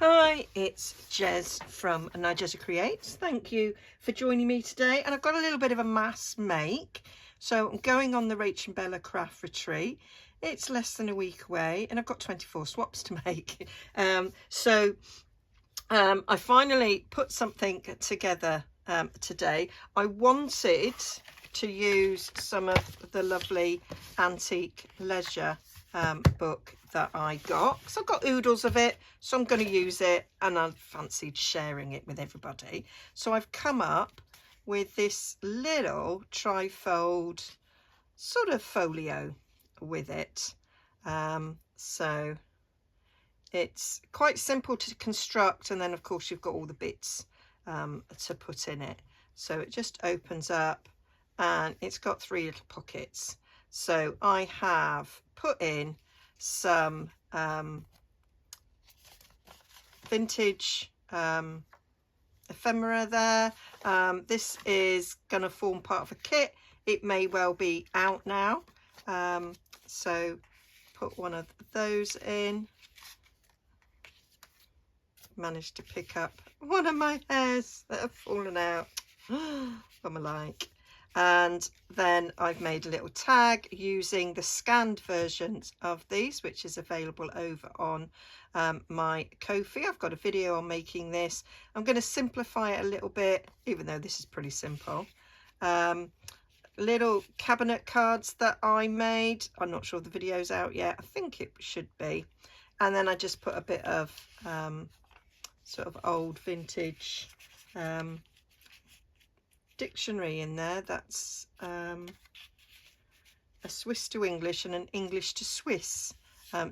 Hi, it's Jez from Nigezza Creates. Thank you for joining me today. And I've got a little bit of a mass make. So I'm going on the Rach and Bella craft retreat. It's less than a week away and I've got 24 swaps to make. I finally put something together today. I wanted to use some of the lovely antique leisure book that I got, because I've got oodles of it, so I'm going to use it, and I fancied sharing it with everybody. So I've come up with this little trifold sort of folio with it. So it's quite simple to construct, and then of course you've got all the bits to put in it. So it just opens up and it's got 3 little pockets. So I have put in some vintage ephemera there. This is going to form part of a kit. It may well be out now. So put one of those in. Managed to pick up one of my hairs that have fallen out. What am I like? And then I've made a little tag using the scanned versions of these, which is available over on my Ko-fi. I've got a video on making this. I'm going to simplify it a little bit, even though this is pretty simple. Little cabinet cards that I made. I'm not sure the video's out yet. I think it should be. And then I just put a bit of sort of old vintage dictionary in there. That's a Swiss to English and an English to Swiss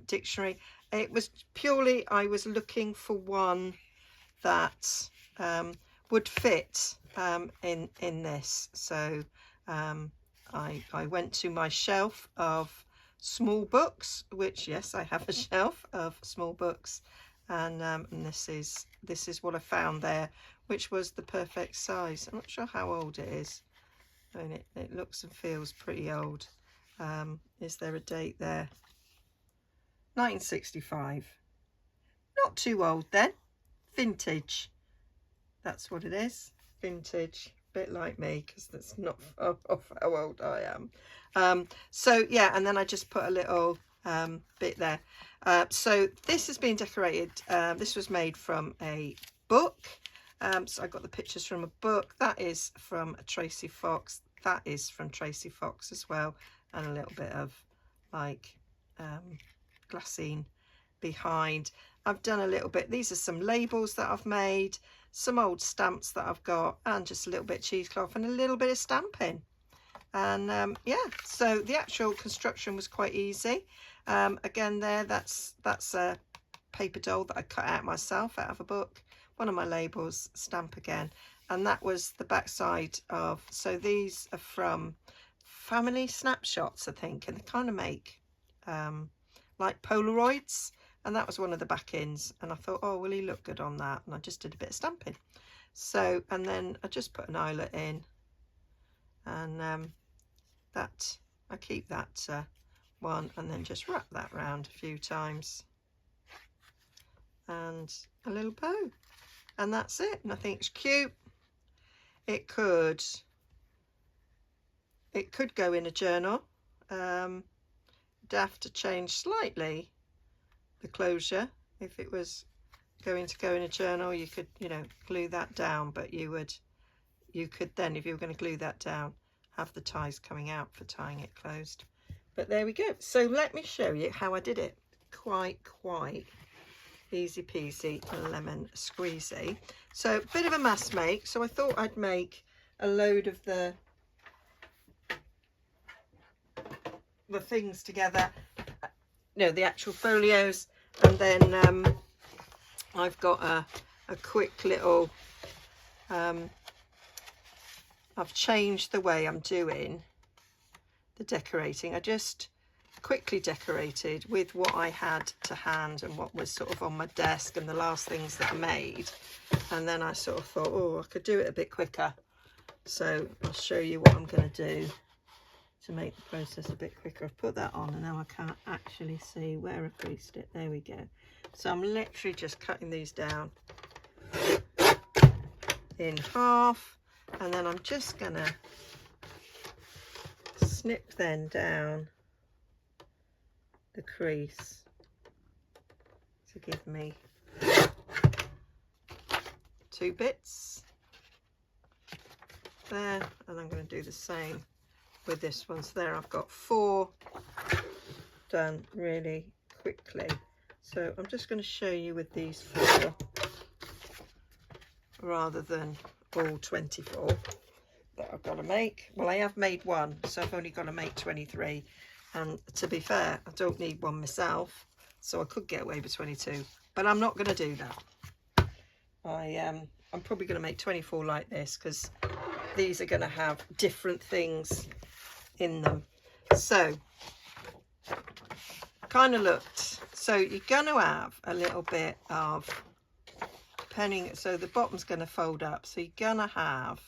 dictionary. It was purely, I was looking for one that would fit in this. So I went to my shelf of small books, which, yes, I have a shelf of small books, and this is what I found there, which was the perfect size. I'm not sure how old it is. I mean, it looks and feels pretty old. Is there a date there? 1965. Not too old then. Vintage. That's what it is. Vintage. Bit like me, because that's not far off how old I am. So yeah, and then I just put a little bit there. So this has been decorated. This was made from a book. So I got the pictures from a book. That is from Tracy Fox. That is from Tracy Fox as well. And a little bit of like glassine behind. I've done a little bit. These are some labels that I've made, some old stamps that I've got, and just a little bit of cheesecloth and a little bit of stamping. And yeah, so the actual construction was quite easy. Again there, that's a paper doll that I cut out myself out of a book. One of my labels, stamp again, and that was the back side of, so these are from Family Snapshots, I think, and they kind of make like Polaroids, and that was one of the back ends, and I thought, oh, will he look good on that? And I just did a bit of stamping. So, and then I just put an eyelet in, and that, I keep that one, and then just wrap that round a few times, and a little bow. And that's it, and I think it's cute. It could go in a journal. You'd have to change slightly the closure. If it was going to go in a journal, you could, you know, glue that down, but you could then, if you were going to glue that down, have the ties coming out for tying it closed. But there we go. So let me show you how I did it. Quite easy peasy lemon squeezy. So a bit of a mass make, so I thought I'd make a load of the things together, the actual folios, and then I've got a quick little I've changed the way I'm doing the decorating. I just quickly decorated with what I had to hand and what was sort of on my desk and the last things that I made, and then I sort of thought, oh, I could do it a bit quicker, so I'll show you what I'm going to do to make the process a bit quicker. I've put that on and now I can't actually see where I creased it. There we go. So I'm literally just cutting these down in half, and then I'm just gonna snip then down the crease to give me 2 bits there, and I'm going to do the same with this one. So there I've got 4 done really quickly. So I'm just going to show you with these 4 rather than all 24 that I've got to make. Well, I have made one, so I've only got to make 23, and to be fair, I don't need one myself, so I could get away with 22, but I'm not going to do that. I'm probably going to make 24 like this, because these are going to have different things in them. So kind of looked, so you're going to have a little bit of, depending, so the bottom's going to fold up, so you're going to have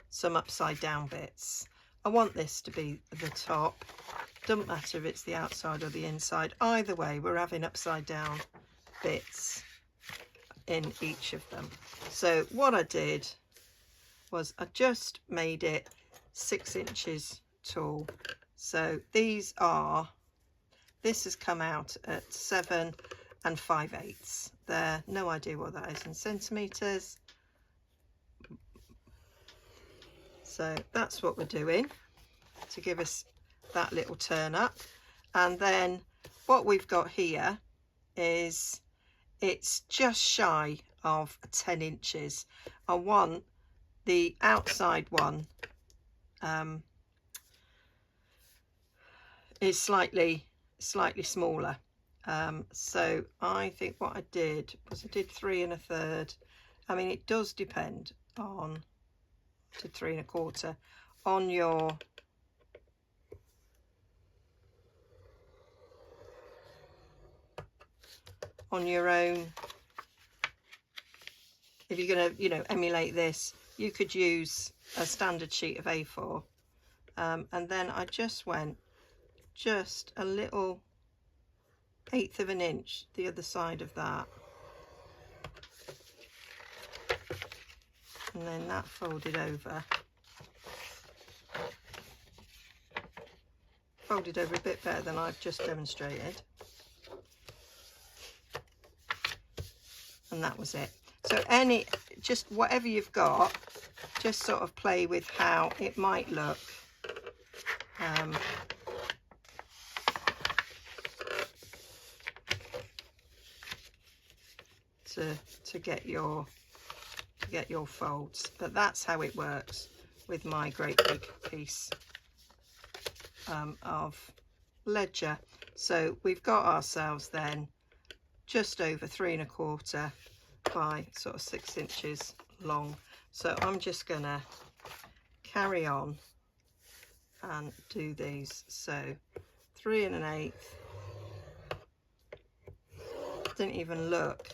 some upside down bits. I want this to be the top, doesn't matter if it's the outside or the inside, either way we're having upside down bits in each of them. So what I did was I just made it 6 inches tall. So these are, this has come out at 7 5/8. There, no idea what that is in centimetres. So that's what we're doing to give us that little turn up. And then what we've got here is, it's just shy of 10 inches. I want the outside one is slightly smaller. So I think what I did was I did 3 1/3. I mean, it does depend on, to 3 1/4 on your own. If you're going to, you know, emulate this, you could use a standard sheet of A4, and then I just went just a little 1/8 of an inch the other side of that, and then that folded over a bit better than I've just demonstrated, and that was it. So just whatever you've got, just sort of play with how it might look. To get your folds, but that's how it works with my great big piece of ledger. So we've got ourselves then just over 3 1/4 by sort of 6 inches long. So I'm just gonna carry on and do these. So 3 1/8. Didn't even look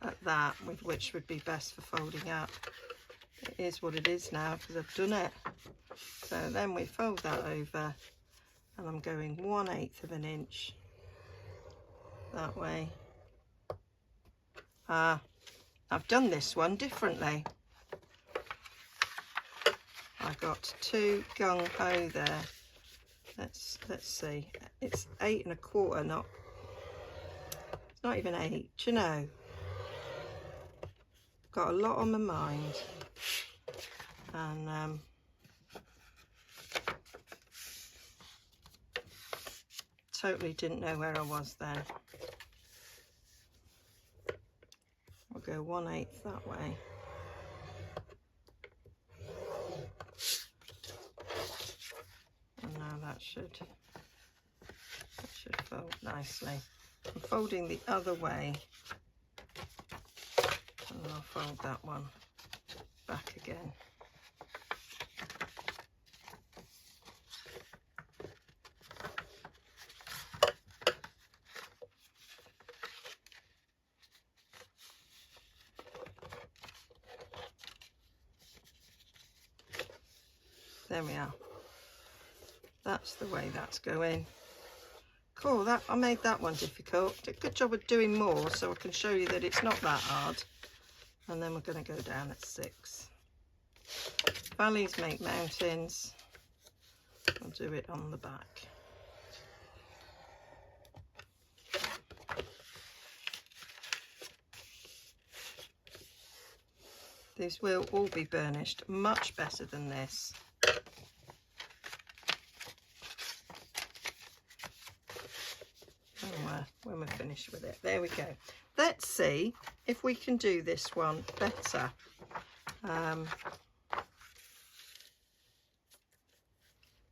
at that, with which would be best for folding up. It is what it is now because I've done it. So then we fold that over, and I'm going 1/8 of an inch that way. I've done this one differently. I got 2 gung-ho there. Let's see. It's 8 1/4, not. It's not even 8. Do you know? Got a lot on my mind, and totally didn't know where I was then. I'll go 1/8 that way. And now that should fold nicely. I'm folding the other way, and I'll fold that one back again. There we are. That's the way that's going. Cool, that I made that one difficult. Did a good job of doing more so I can show you that it's not that hard. And then we're going to go down at 6. Valleys make mountains. I'll do it on the back. These will all be burnished much better than this. When we're finished with it. There we go. Let's see if we can do this one better.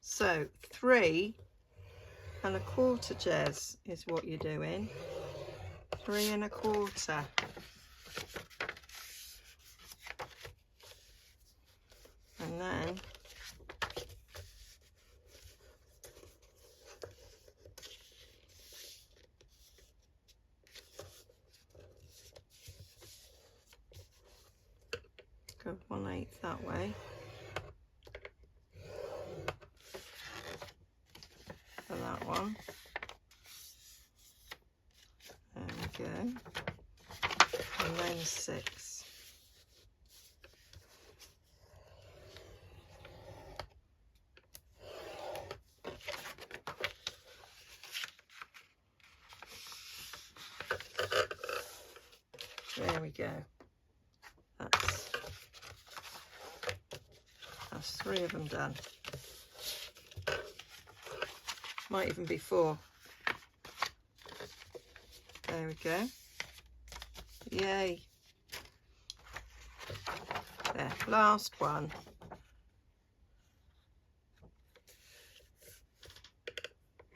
So 3 1/4, Jez, is what you're doing. 3 1/4. And then go 1/8 that way. For that one. There we go. And then 6. There we go. That's 3 of them done. Might even be 4. There we go. Yay. There, last one.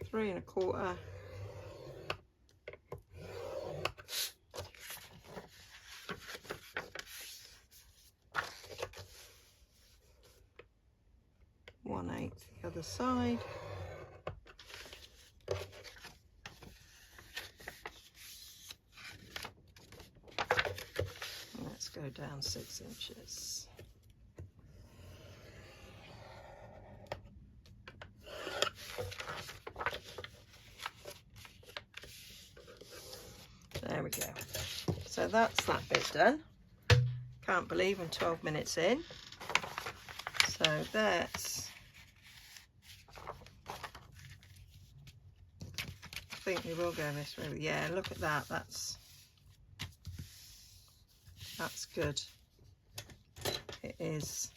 Three and a quarter. One-eighth the other side. Let's go down 6 inches. There we go. So that's that bit done. Can't believe I'm 12 minutes in. So that's, I think we will go this way. Yeah, look at that. That's good. It is.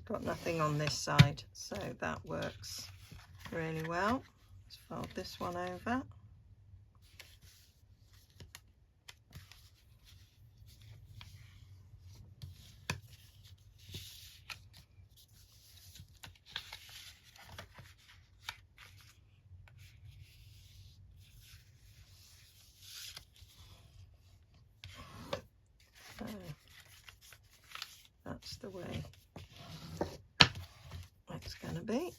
Got nothing on this side, so that works really well. Let's fold this one over. So that's the way it's going to be.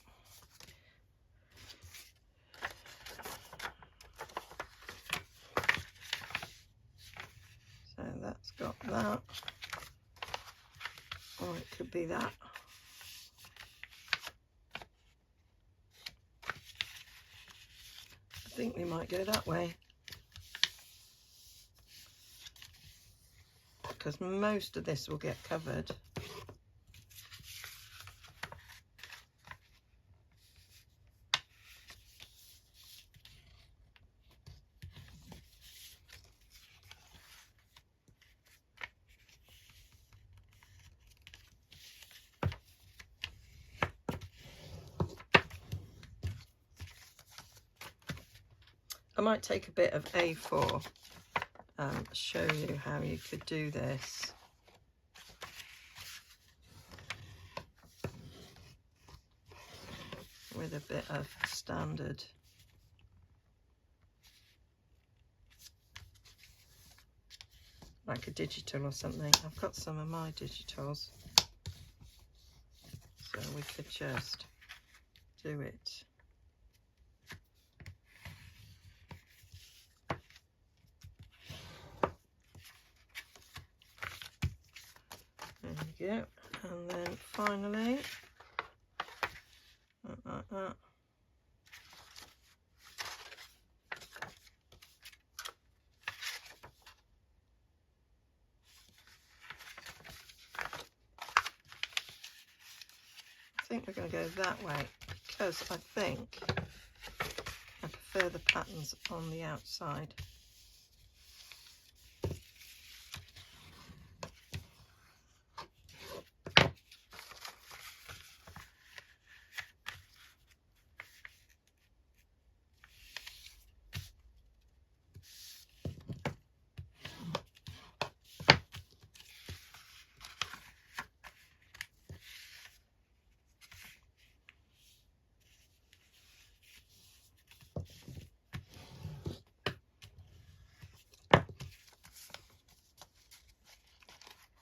So that's got that, or it could be that. I think we might go that way, because most of this will get covered. I might take a bit of A4 and show you how you could do this. With a bit of standard. Like a digital or something. I've got some of my digitals. So we could just do it. There we go. And then finally, like that. think we're going to go that way because I think I prefer the patterns on the outside.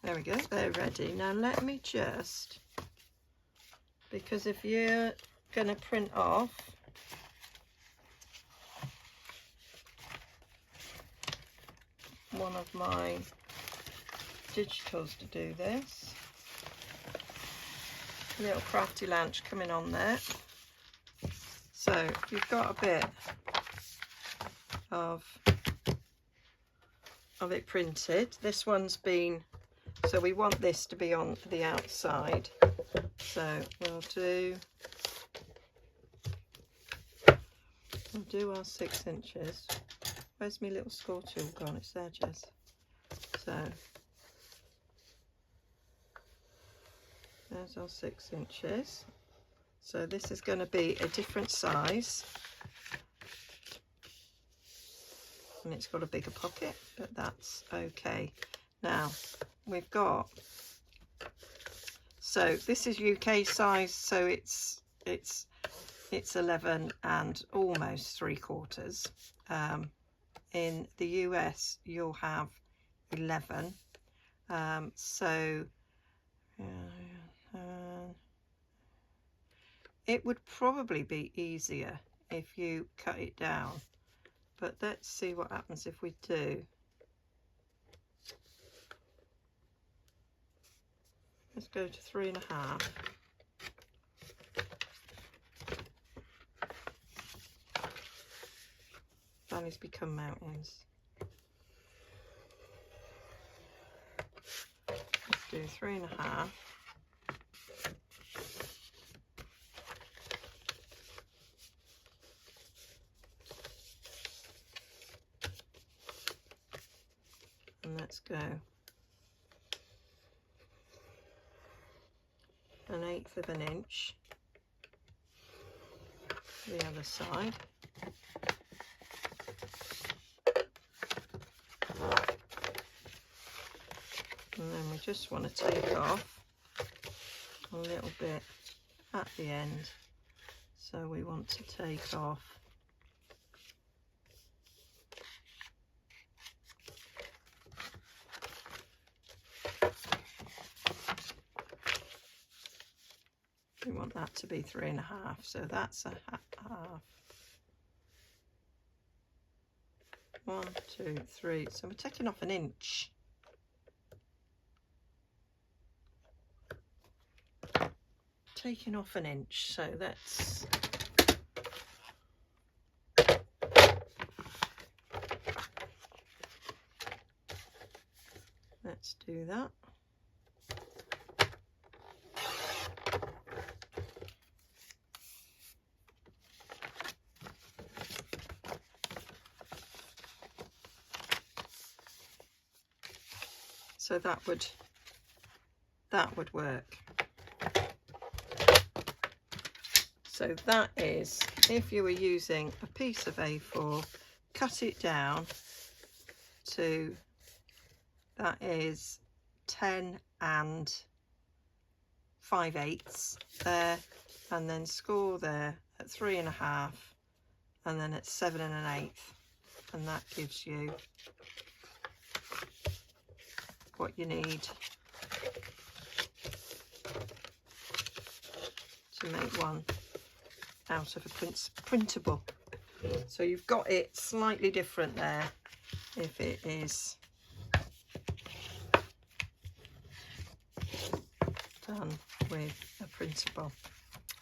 There we go, they're ready. Now let me just, because if you're going to print off, one of my digitals to do this, little crafty lunch coming on there. So you've got a bit of it printed. This one's been, so we want this to be on the outside, so we'll do our 6 inches. Where's my little score tool gone? It's there, Jess. So there's our 6 inches. So this is going to be a different size, and it's got a bigger pocket, but that's okay. Now we've got, so this is UK size, so it's 11 and almost 3/4. In the US you'll have 11, so it would probably be easier if you cut it down, but let's see what happens if we do. Let's go to 3.5. Valleys become mountains. Let's do 3.5. And let's go 1/8 of an inch the other side. And then we just want to take off a little bit at the end, so we want to take off we want that to be 3.5, so that's a half. 1, 2, 3, so we're taking off an inch. Taking off an inch, so let's do that. So that would work. So that is, if you were using a piece of A4, cut it down to, that is 10 and 5/8 there, and then score there at 3.5, and then at 7 1/8, and that gives you what you need to make one out of a printable. So you've got it slightly different there if it is done with a printable.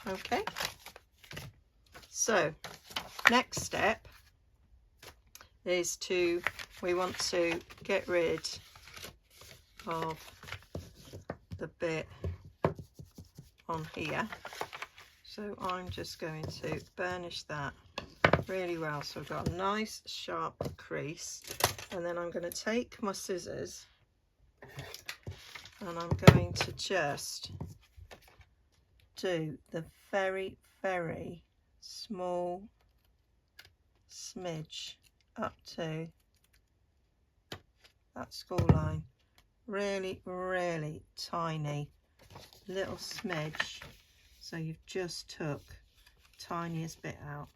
Okay, so next step is we want to get rid of the bit on here. So I'm just going to burnish that really well, so I've got a nice sharp crease, and then I'm going to take my scissors and I'm going to just do the very, very small smidge up to that score line. Really, really tiny little smidge, so you've just took the tiniest bit out.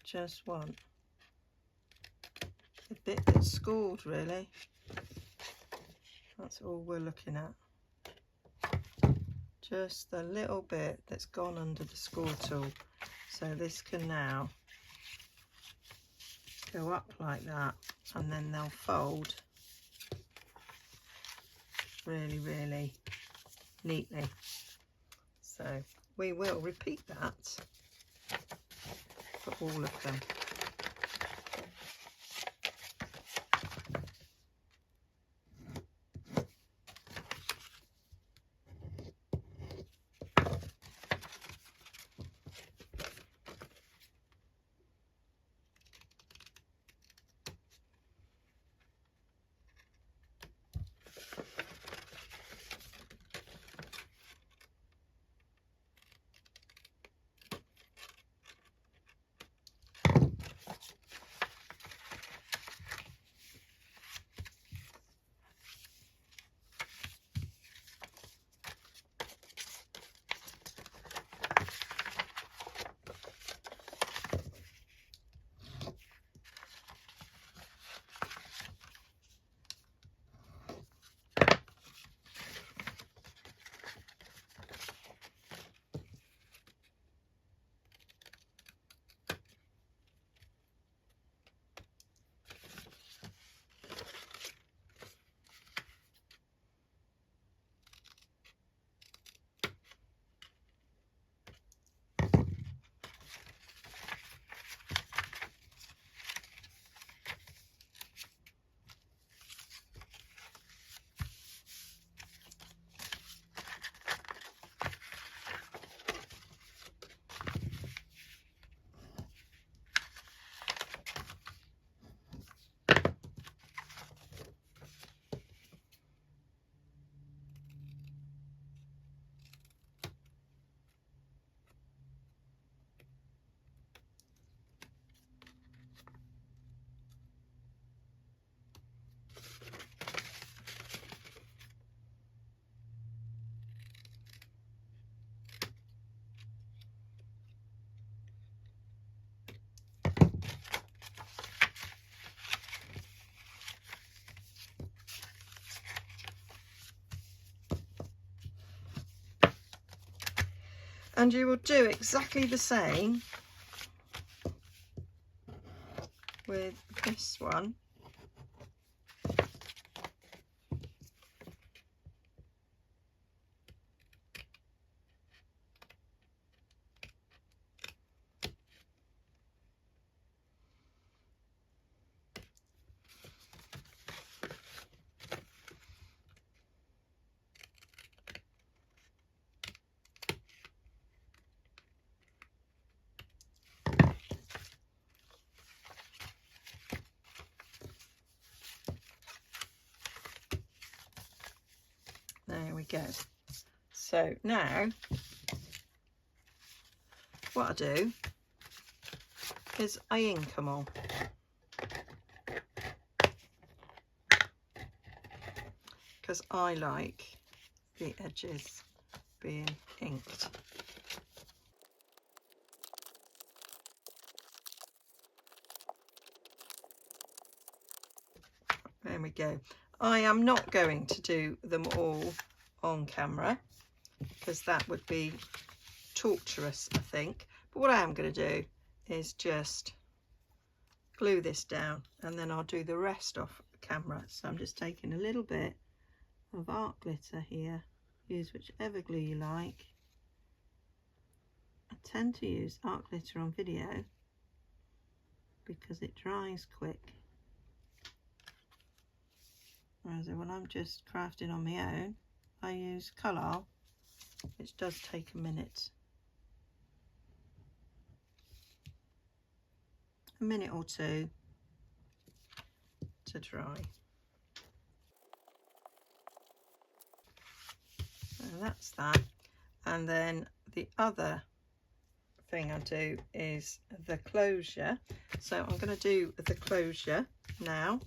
Just want the bit that's scored, really. That's all we're looking at. Just the little bit that's gone under the score tool. So this can now go up like that, and then they'll fold really, really neatly. So we will repeat that for all of them. And you will do exactly the same with this one. There we go. So now what I do is I ink them all. Because I like the edges being inked. There we go. I am not going to do them all on camera because that would be torturous, I think. But what I am going to do is just glue this down, and then I'll do the rest off camera. So I'm just taking a little bit of art glitter here. Use whichever glue you like. I tend to use art glitter on video because it dries quick. Whereas when I'm just crafting on my own, I use colour, which does take a minute. A minute or two to dry. So that's that. And then the other thing I do is the closure. So I'm going to do the closure now,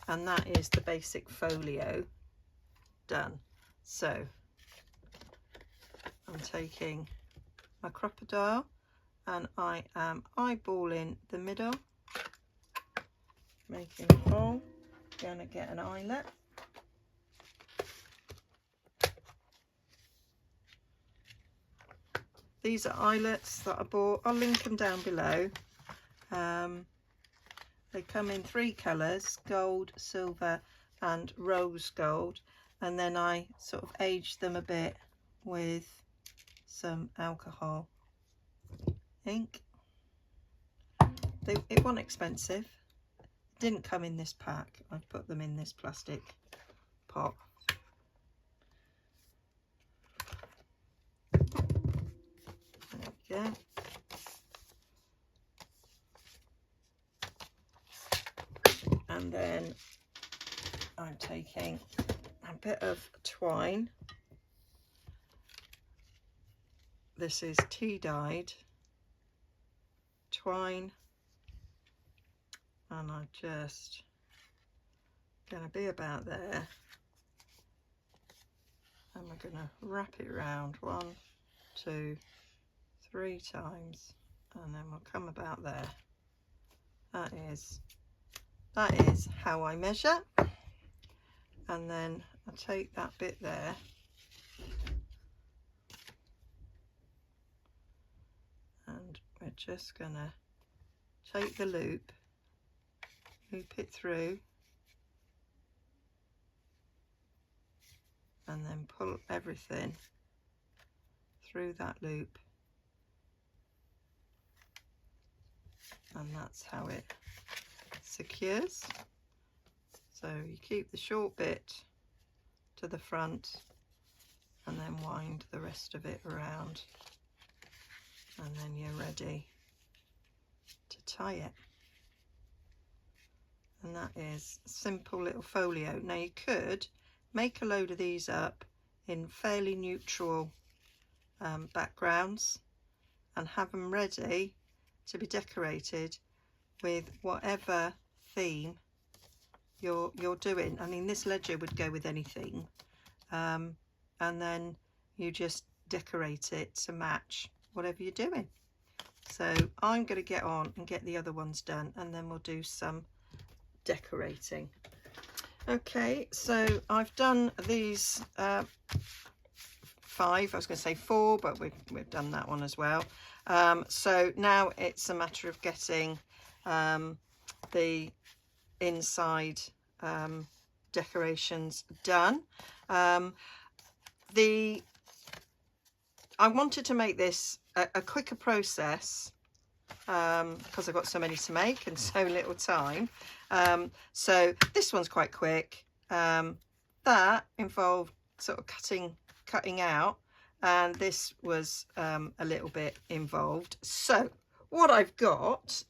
and that is the basic folio done. So I'm taking my crocodile and I am eyeballing the middle, making a hole, gonna get an eyelet. These are eyelets that I bought. I'll link them down below. They come in 3 colours, gold, silver and rose gold, and then I sort of aged them a bit with some alcohol ink. It wasn't expensive. It didn't come in this pack. I put them in this plastic pot. There we go. And then I'm taking a bit of twine. This is tea dyed twine, and I'm just going to be about there, and we're going to wrap it around 1, 2, 3 times, and then we'll come about there. That is how I measure. And then I take that bit there and we're just gonna take the loop it through, and then pull everything through that loop, and that's how it secures. So you keep the short bit to the front and then wind the rest of it around, and then you're ready to tie it. And that is a simple little folio. Now you could make a load of these up in fairly neutral backgrounds and have them ready to be decorated with whatever theme you're doing. I mean, this ledger would go with anything, and then you just decorate it to match whatever you're doing. So I'm going to get on and get the other ones done, and then we'll do some decorating. Okay, so I've done these 5, I was going to say 4, but we've done that one as well. So now it's a matter of getting the inside decorations done. I wanted to make this a quicker process because I've got so many to make and so little time. So this one's quite quick. That involved sort of cutting out, and this was a little bit involved. So what I've got,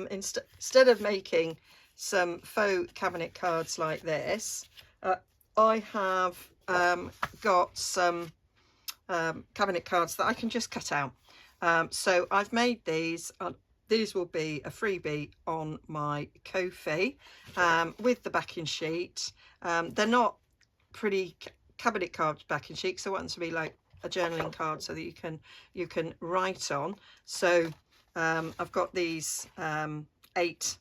instead of making some faux cabinet cards like this, I have got some cabinet cards that I can just cut out. So I've made these. These will be a freebie on my Ko-fi with the backing sheet. They're not pretty cabinet card backing sheets. I want them to be like a journaling card so that you can write on. So I've got these 8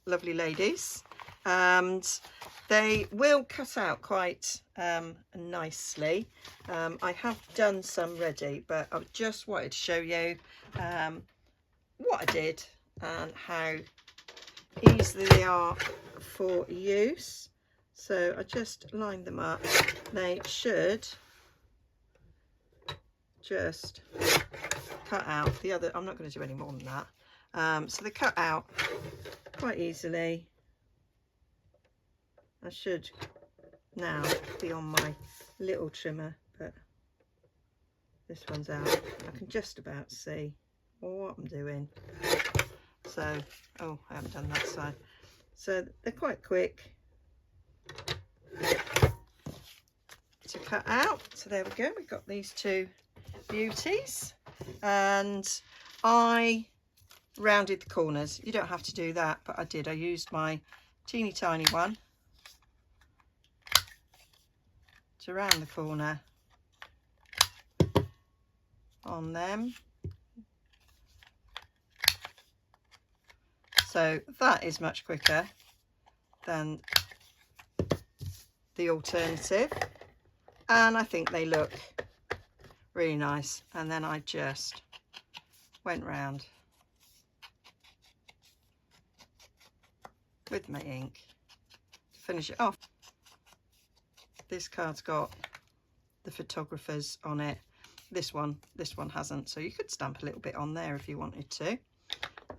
lovely ladies, and they will cut out quite nicely. I have done some ready, but I just wanted to show you what I did and how easily they are for use. So I just lined them up. They should just cut out the other. I'm not going to do any more than that. So they cut out quite easily. I should now be on my little trimmer, but this one's out. I can just about see what I'm doing. So, oh, I haven't done that side. So they're quite quick to cut out. So there we go, we've got these two beauties, and I rounded the corners. You don't have to do that, but I did. I used my teeny tiny one to round the corner on them. So that is much quicker than the alternative, and I think they look really nice. And then I just went round with my ink to finish it off. This card's got the photographers on it. This one hasn't, so you could stamp a little bit on there if you wanted to.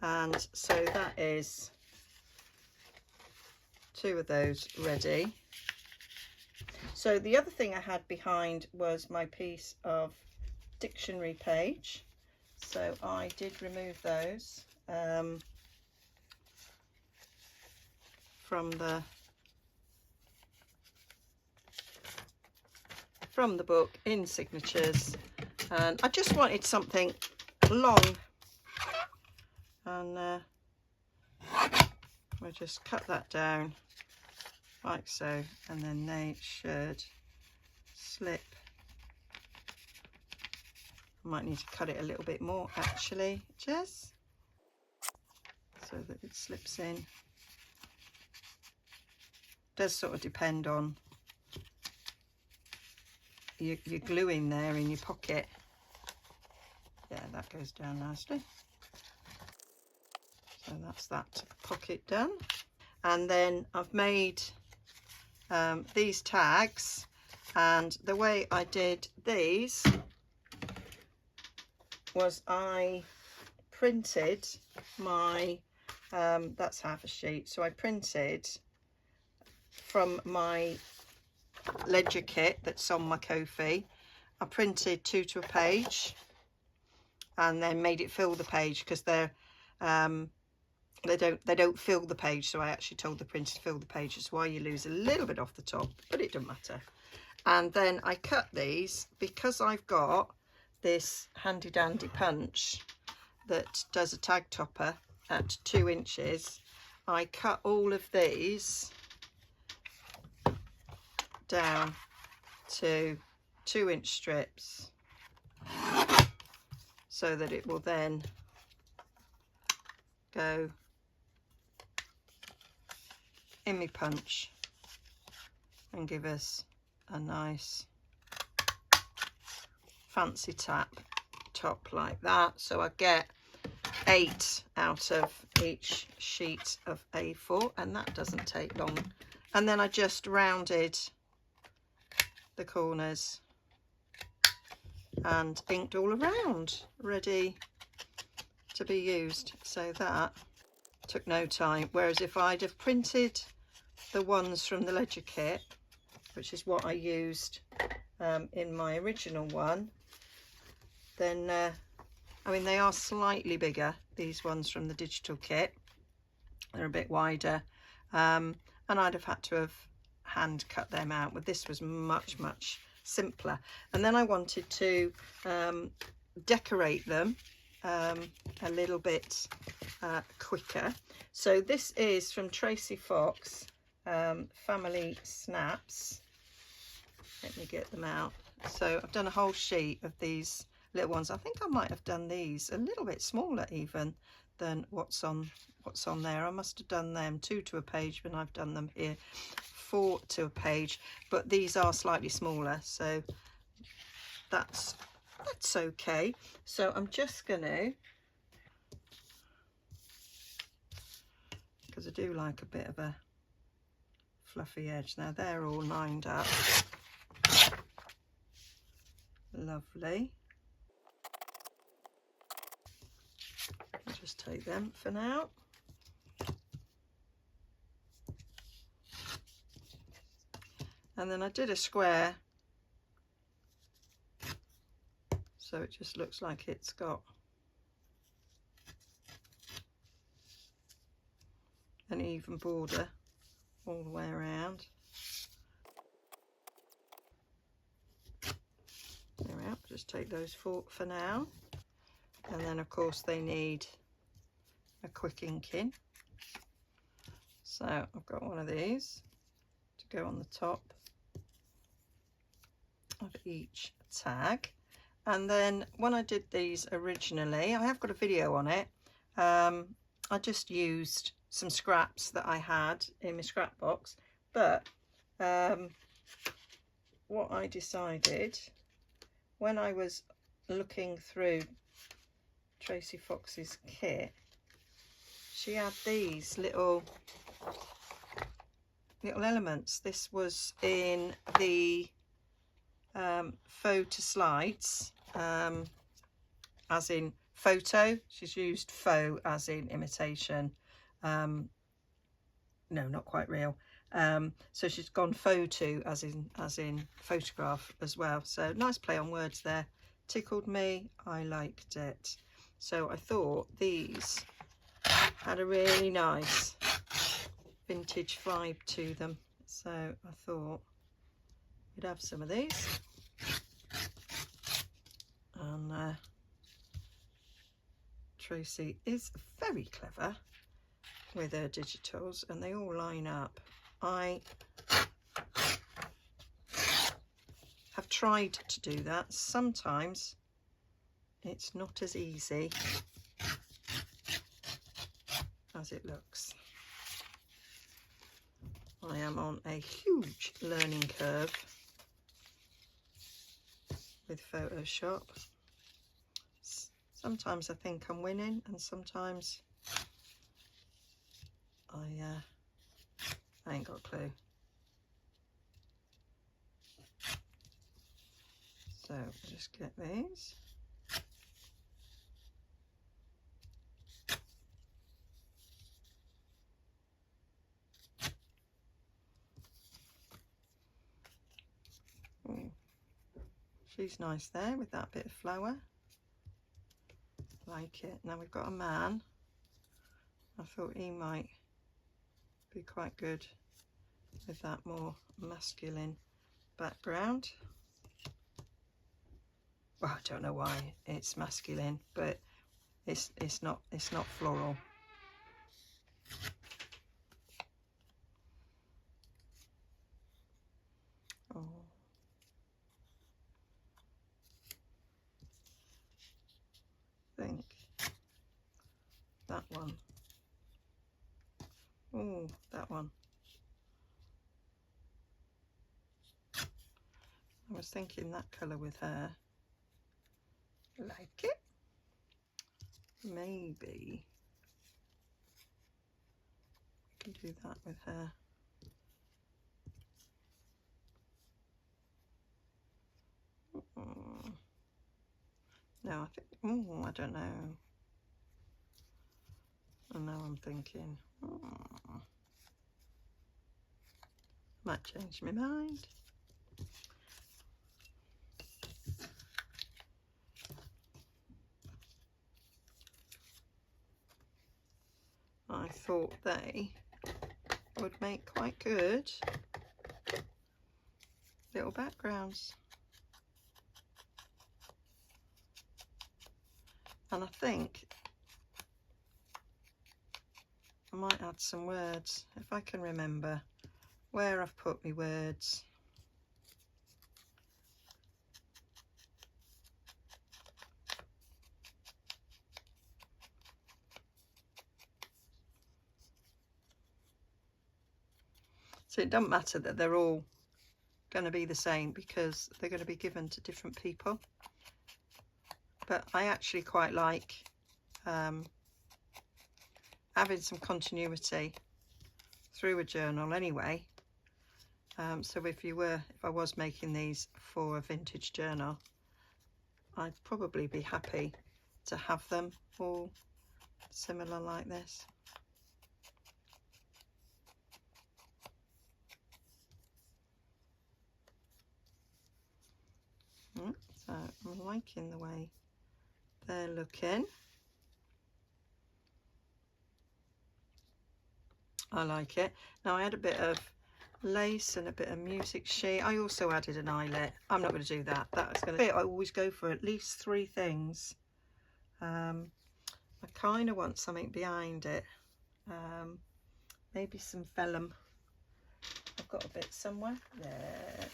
And so that is two of those ready. So the other thing I had behind was my piece of dictionary page, so I did remove those from the book in signatures, and I just wanted something long, and we'll just cut that down like so, and then they should slip. I might need to cut it a little bit more actually, Jess, so that it slips in. Does sort of depend on your gluing there in your pocket. Yeah, that goes down nicely. So that's that pocket done. And then I've made these tags, and the way I did these was I printed my, that's half a sheet, so I printed from my ledger kit that's on my Ko-fi. I printed 2 to a page and then made it fill the page, because they're they don't fill the page, so I actually told the printer to fill the page. It's why you lose a little bit off the top, but it doesn't matter. And then I cut these, because I've got this handy dandy punch that does a tag topper at 2 inches. I cut all of these down to 2-inch strips, so that it will then go in my punch and give us a nice fancy tap top like that. So I get 8 out of each sheet of A4, and that doesn't take long. And then I just rounded the corners and inked all around, ready to be used. So that took no time, whereas if I'd have printed the ones from the ledger kit, which is what I used in my original one, then I mean, they are slightly bigger, these ones from the digital kit, they're a bit wider, and I'd have had to have hand cut them out. But this was much simpler. And then I wanted to decorate them a little bit quicker. So this is from Tracy Fox, Family Snaps. Let me get them out. So I've done a whole sheet of these little ones. I think I might have done these a little bit smaller even than what's on there. I must have done them 2 to a page when I've done them here 4 to a page, but these are slightly smaller, so that's okay. So I'm just gonna, because I do like a bit of a fluffy edge. Now they're all lined up, lovely. I'll just take them for now. And then I did a square, so it just looks like it's got an even border all the way around. There we are, just take those for now. And then of course they need a quick inking. So I've got one of these to go on the top of each tag. And then when I did these originally, I have got a video on it. I just used some scraps that I had in my scrap box, but what I decided when I was looking through Tracy Fox's kit, she had these little elements. This was in the faux to slides, as in photo. She's used faux as in imitation, no, not quite real. So she's gone photo as in photograph as well. So nice play on words there. Tickled me, I liked it. So I thought these had a really nice vintage vibe to them, so I thought we'd have some of these. And Tracy is very clever with her digitals, and they all line up. I have tried to do that. Sometimes it's not as easy as it looks. I am on a huge learning curve with Photoshop. Sometimes I think I'm winning, and sometimes I ain't got a clue. So just get these. Ooh. She's nice there with that bit of flower. Like it. Now we've got a man. I thought he might be quite good with that more masculine background. Well, I don't know why it's masculine, but it's not floral. Oh. I think that one. Oh, that one. I was thinking that colour with her. Like it? Maybe we can do that with her. No, I think, oh, I don't know. And now I'm thinking, might change my mind. I thought they would make quite good little backgrounds. And I think I might add some words, if I can remember where I've put my words. So it doesn't matter that they're all going to be the same, because they're going to be given to different people. But I actually quite like having some continuity through a journal anyway. So if I was making these for a vintage journal, I'd probably be happy to have them all similar like this. So I'm liking the way they're looking. I like it. Now I had a bit of lace and a bit of music sheet. I also added an eyelet. I'm not going to do that. That's going to be, I always go for at least 3 things. I kind of want something behind it. Maybe some vellum. I've got a bit somewhere. There.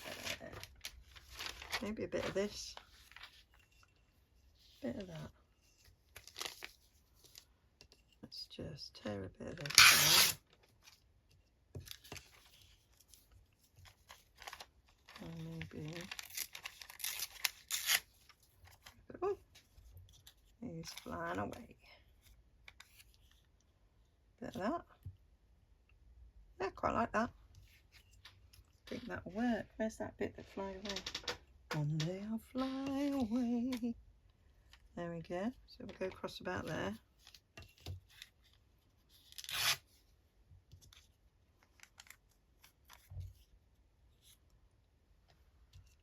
Maybe a bit of this. Bit of that. Let's just tear a bit of this out. And maybe, oh, he's flying away. Bit of that. Yeah, quite like that. I think that'll work. Where's that bit that fly away? One day I'll fly away. There we go. So we'll go across about there.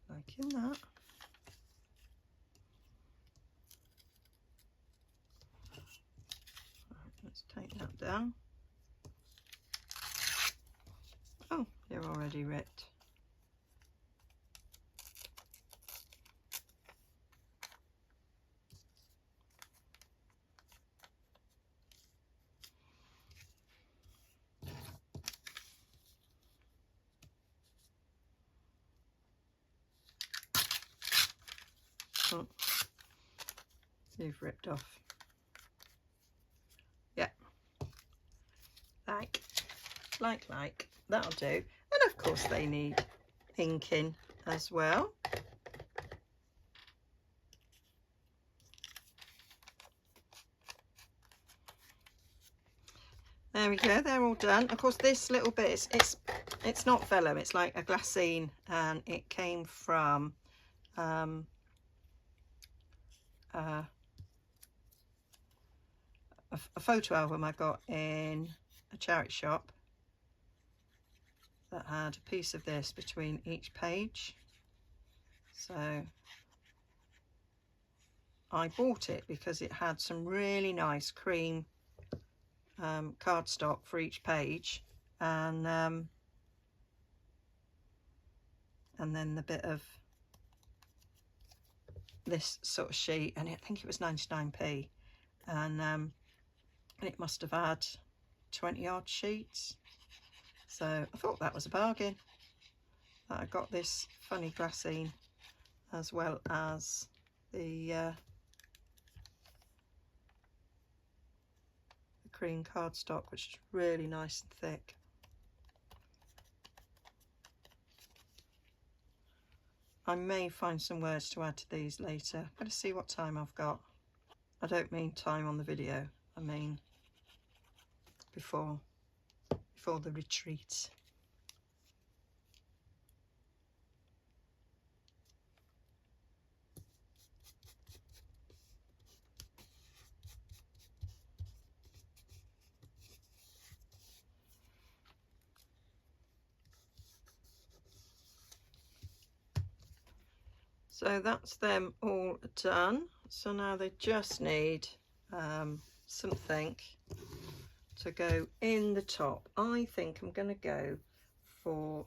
Liking that. Right, let's take that down. Oh, you're already ripped. Oh, you've ripped off. Yeah. Like. That'll do. And of course they need inking as well. There we go, they're all done. Of course this little bit, it's not vellum, it's like a glassine, and it came from a photo album I got in a charity shop that had a piece of this between each page. So I bought it because it had some really nice cream cardstock for each page, and then the bit of this sort of sheet, and I think it was 99p, and it must have had 20 odd sheets. So I thought that was a bargain, that I got this funny glassine as well as the cream cardstock, which is really nice and thick. I may find some words to add to these later. I'm going to see what time I've got. I don't mean time on the video, I mean before the retreat. So that's them all done. So now they just need something to go in the top. I think I'm going to go for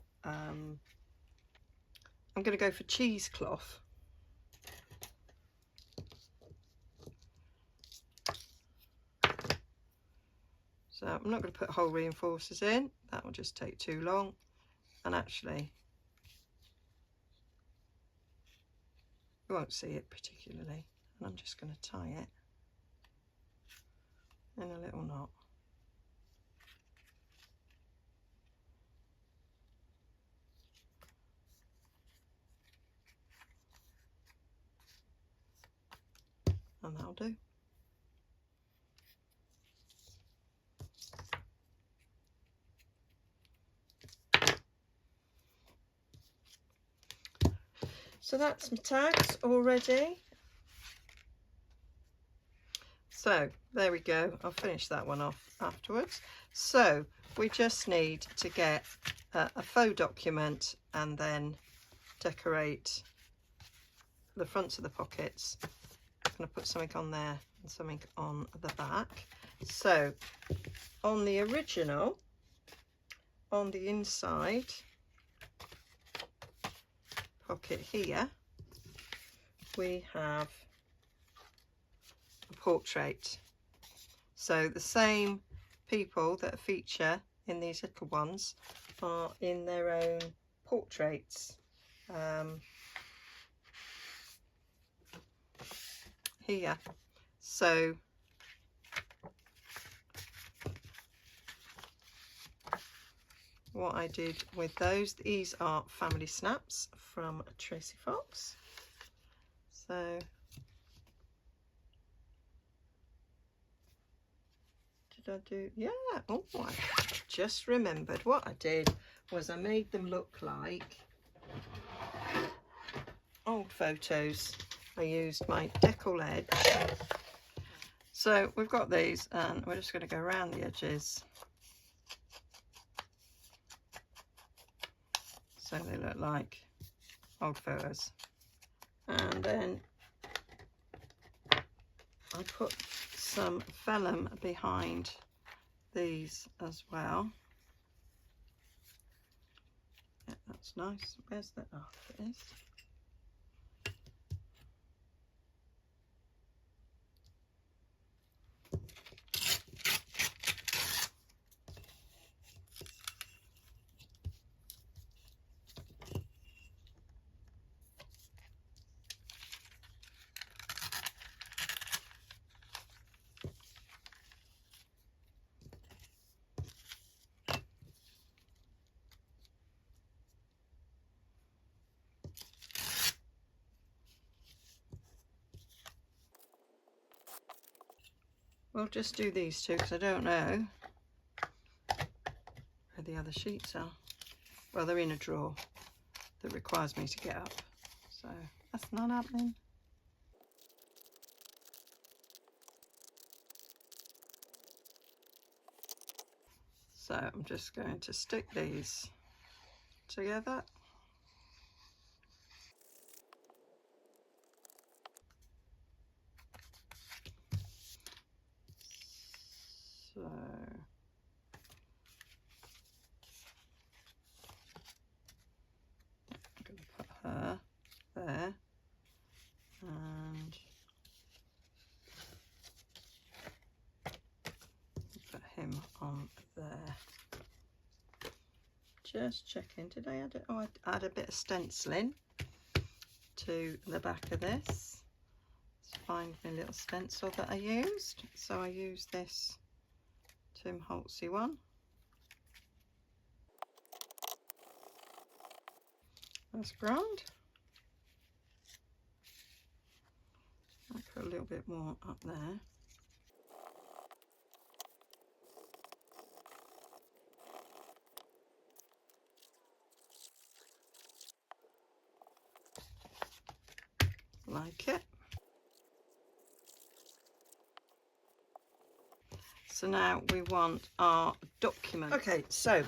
cheesecloth. So I'm not going to put hole reinforcers in, that will just take too long, and actually you won't see it particularly, and I'm just going to tie it in a little knot. And that'll do. So that's my tags already. So there we go, I'll finish that one off afterwards. So we just need to get a faux document and then decorate the fronts of the pockets. I'm going to put something on there and something on the back. So on the original, on the inside pocket here, we have a portrait. So the same people that feature in these little ones are in their own portraits. Here. So what I did with those, these are family snaps from Tracy Fox. So did I do, yeah, oh, I just remembered what I did was I made them look like old photos. I used my decal edge. So we've got these and we're just going to go around the edges so they look like old photos. And then I put some vellum behind these as well. Yeah, that's nice. Where's that? Oh, it is. We'll just do these two because I don't know where the other sheets are. Well, they're in a drawer that requires me to get up, so that's not happening. So I'm just going to stick these together. So I'm going to put her there and put him on there. Just checking, did I add it? Oh, I add a bit of stenciling to the back of this. Let's find my little stencil that I used. So I used this Tim Holtzy one. That's grand. I'll put a little bit more up there. Like it. So now we want our document. Okay, so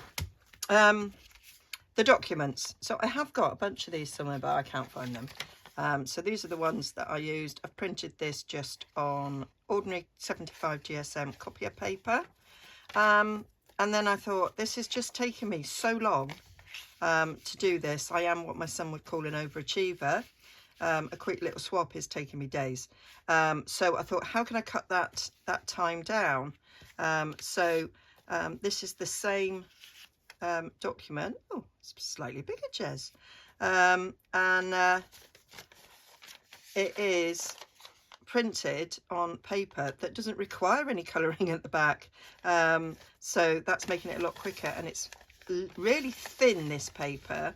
the documents. So I have got a bunch of these somewhere, but I can't find them. So these are the ones that I used. I've printed this just on ordinary 75 GSM copier paper. And then I thought, this is just taking me so long to do this. I am what my son would call an overachiever. A quick little swap is taking me days. So I thought, how can I cut that time down? This is the same document. Oh, it's slightly bigger, Jez. It is printed on paper that doesn't require any colouring at the back. So that's making it a lot quicker, and it's really thin, this paper.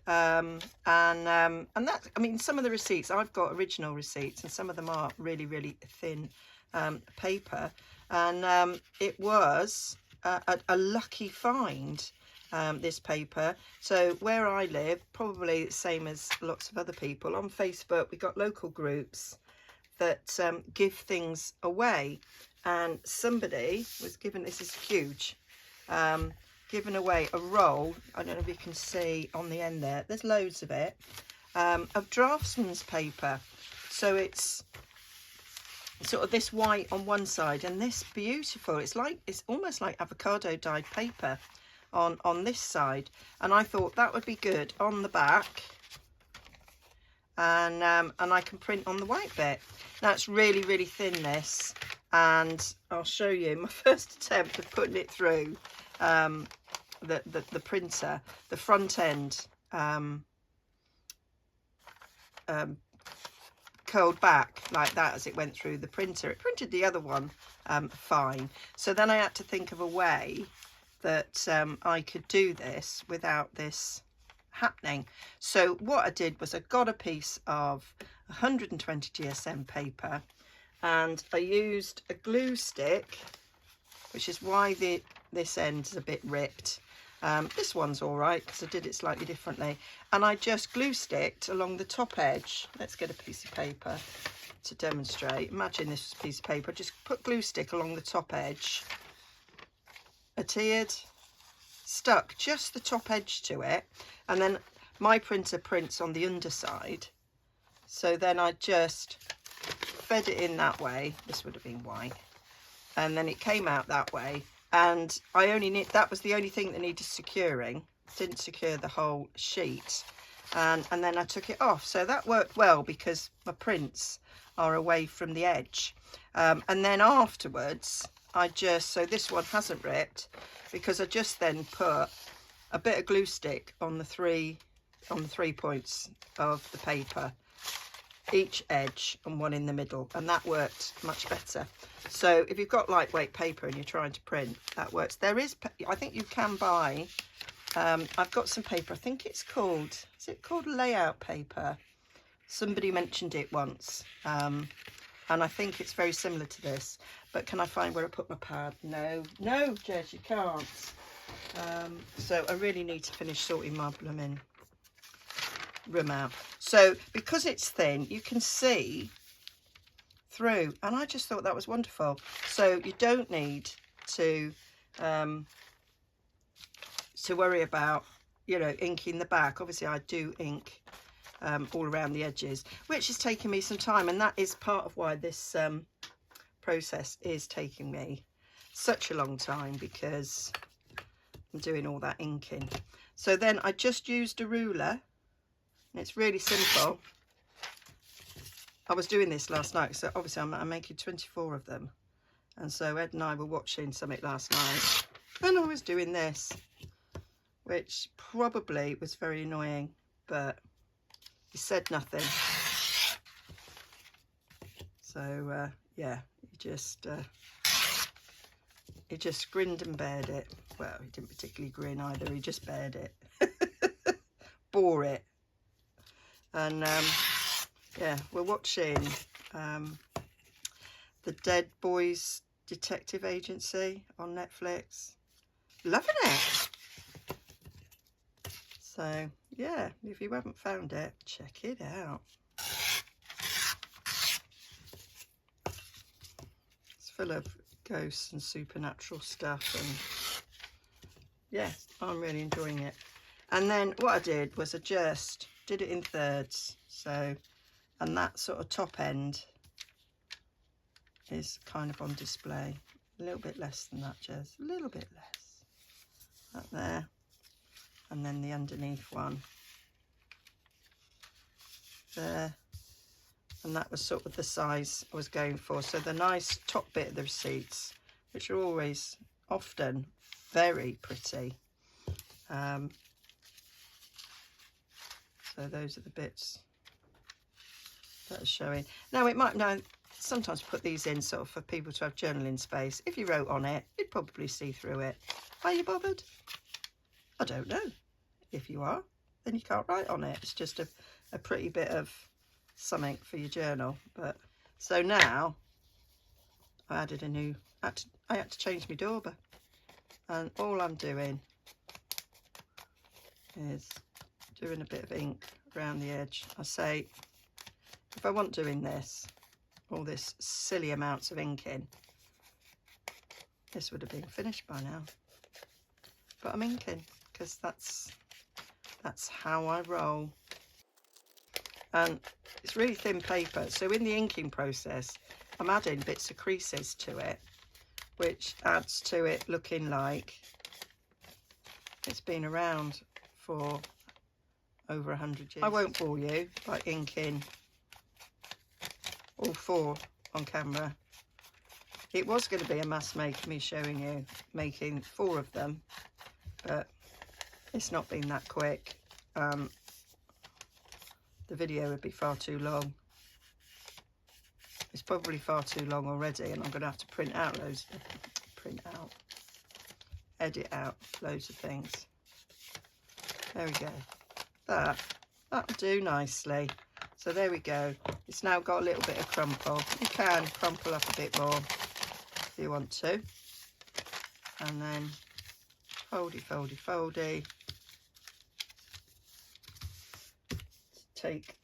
And that, I mean, some of the receipts, I've got original receipts, and some of them are really, really thin paper. And it was a lucky find, this paper. So where I live, probably the same as lots of other people, on Facebook we've got local groups that give things away, and somebody was given, this is huge, given away a roll. I don't know if you can see on the end there, there's loads of it, of draftsman's paper. So it's sort of this white on one side and this beautiful, it's almost like avocado dyed paper on this side, and I thought that would be good on the back, and I can print on the white bit. Now it's really, really thin, this, and I'll show you my first attempt of putting it through the printer. The front end curled back like that as it went through the printer. It printed the other one fine. So then I had to think of a way that I could do this without this happening. So what I did was I got a piece of 120 GSM paper, and I used a glue stick, which is why this end is a bit ripped. This one's all right because I did it slightly differently, and I just glue sticked along the top edge. Let's get a piece of paper to demonstrate. Imagine this was a piece of paper. Just put glue stick along the top edge, adhered, stuck just the top edge to it, and then my printer prints on the underside, so then I just fed it in that way. This would have been white, and then it came out that way, and I only need, that was the only thing that needed securing. Didn't secure the whole sheet, and then I took it off. So that worked well because my prints are away from the edge, and then afterwards I just, so this one hasn't ripped because I just then put a bit of glue stick on the three points of the paper, each edge and one in the middle, and that worked much better. So if you've got lightweight paper and you're trying to print, that works. There is, I think you can buy, I've got some paper, I think it's called, is it called layout paper? Somebody mentioned it once, and I think it's very similar to this, but can I find where I put my pad? No, Jez, you can't. So I really need to finish sorting my blooming room out. So because it's thin, you can see through, and I just thought that was wonderful. So you don't need to worry about, you know, inking the back. Obviously I do ink all around the edges, which is taking me some time, and that is part of why this process is taking me such a long time, because I'm doing all that inking. So then I just used a ruler, and it's really simple. I was doing this last night, so obviously I'm making 24 of them, and so Ed and I were watching something last night, and I was doing this, which probably was very annoying, but he said nothing. So yeah, he just grinned and bared it. Well, he didn't particularly grin either, he just bared it. Bore it. And yeah, we're watching the Dead Boys Detective Agency on Netflix. Loving it. So yeah, if you haven't found it, check it out. It's full of ghosts and supernatural stuff, and yeah, I'm really enjoying it. And then what I did was I just did it in thirds, so, and that sort of top end is kind of on display. A little bit less than that, Jez, a little bit less. That there, and then the underneath one there, and that was sort of the size I was going for. So the nice top bit of the receipts, which are always often very pretty, so those are the bits that are showing. Now it might, now sometimes put these in sort of for people to have journaling space. If you wrote on it, you'd probably see through it. Are you bothered? I don't know. If you are, then you can't write on it. It's just a pretty bit of something for your journal. But so now I added a new, I had to change my dauber, and all I'm doing is doing a bit of ink around the edge. I say, if I wasn't doing this, all this silly amounts of ink in, this would have been finished by now. But I'm inking because that's how I roll. and it's really thin paper, so in the inking process I'm adding bits of creases to it, which adds to it looking like it's been around for over 100 years. I won't bore you by inking all 4 on camera. It was going to be a mass make, me showing you making 4 of them, but it's not been that quick. The video would be far too long. It's probably far too long already, and I'm going to have to edit out loads of things. There we go. That'll do nicely. So there we go. It's now got a little bit of crumple. You can crumple up a bit more if you want to. And then foldy, foldy, foldy. Take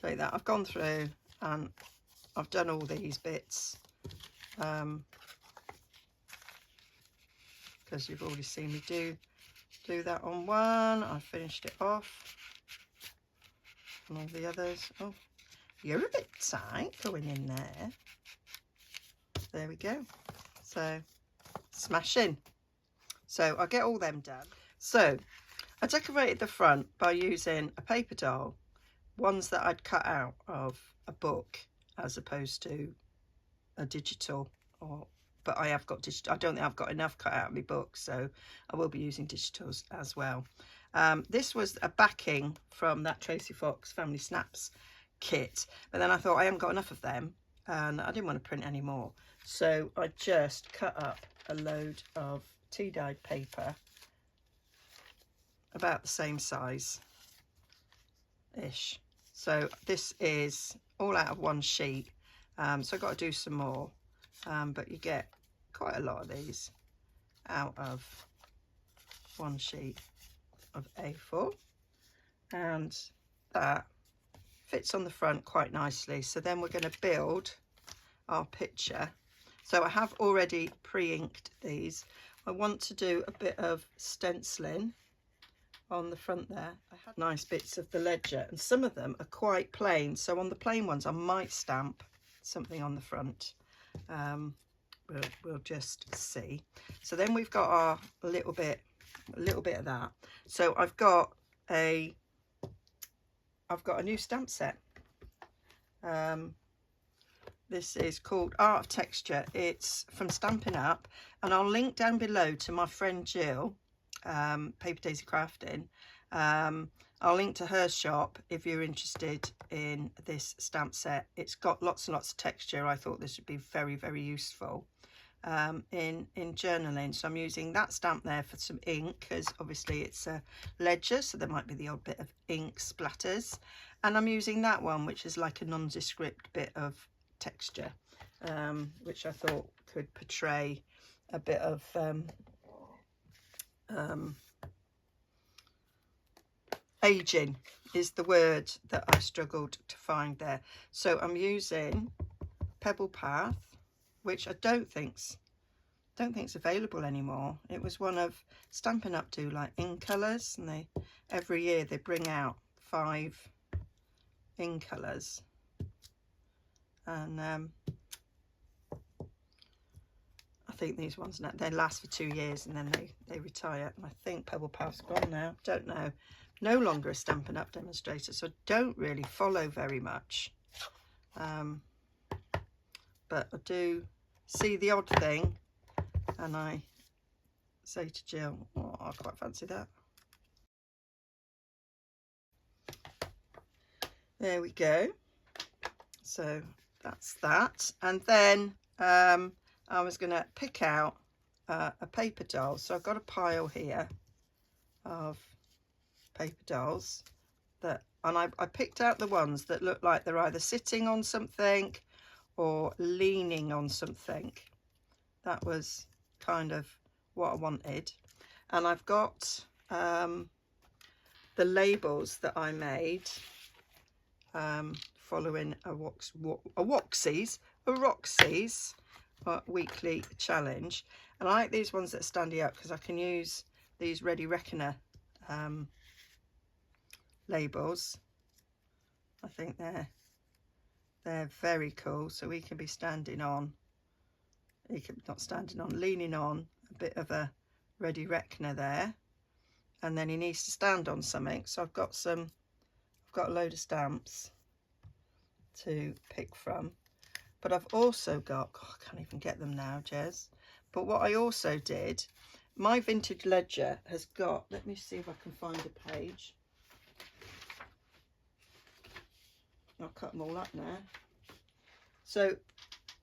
that. I've gone through and I've done all these bits because you've already seen me do that on one. I finished it off and all the others. Oh, you're a bit tight going in there. There we go. So smashing. So I get all them done. So I decorated the front by using a paper doll, ones that I'd cut out of a book as opposed to a digital, but I have got digital. I don't think I've got enough cut out of my book, so I will be using digitals as well. This was a backing from that Tracy Fox Family Snaps kit, but then I thought I haven't got enough of them and I didn't want to print any more, so I just cut up a load of tea-dyed paper about the same size ish. So this is all out of one sheet, so I've got to do some more, but you get quite a lot of these out of one sheet of A4, and that fits on the front quite nicely. So then we're going to build our picture. So I have already pre-inked these. I want to do a bit of stenciling on the front there. I had nice bits of the ledger, and some of them are quite plain, so on the plain ones I might stamp something on the front. We'll just see. So then we've got our little bit of that. So I've got a new stamp set. This is called Art of Texture. It's from Stampin' Up, and I'll link down below to my friend Jill, Paper Daisy Crafting. I'll link to her shop if you're interested in this stamp set. It's got lots and lots of texture. I thought this would be very, very useful in journaling. So I'm using that stamp there for some ink, because obviously it's a ledger, so there might be the odd bit of ink splatters. And I'm using that one, which is like a nondescript bit of texture, which I thought could portray a bit of aging is the word that I struggled to find there. So I'm using Pebble Path, which I don't think's available anymore. It was one of Stampin' Up do like ink colours, and every year they bring out 5 ink colours, and I think these ones now, they last for 2 years and then they retire. And I think Pebble Path's gone now. Don't know. No longer a Stampin' Up demonstrator, so I don't really follow very much. But I do see the odd thing, and I say to Jill, oh, I quite fancy that. There we go. So that's that. And then I was going to pick out a paper doll. So I've got a pile here of paper dolls and I picked out the ones that look like they're either sitting on something or leaning on something. That was kind of what I wanted. And I've got the labels that I made following a Roxy's weekly challenge. And I like these ones that are standing up because I can use these Ready Reckoner labels. I think they're very cool. So he can be standing on, he can not standing on, leaning on a bit of a Ready Reckoner there, and then he needs to stand on something. So I've got a load of stamps to pick from, but I've also got, God, I can't even get them now, Jez. But what I also did, my vintage ledger has got, let me see if I can find a page. I'll cut them all up now. So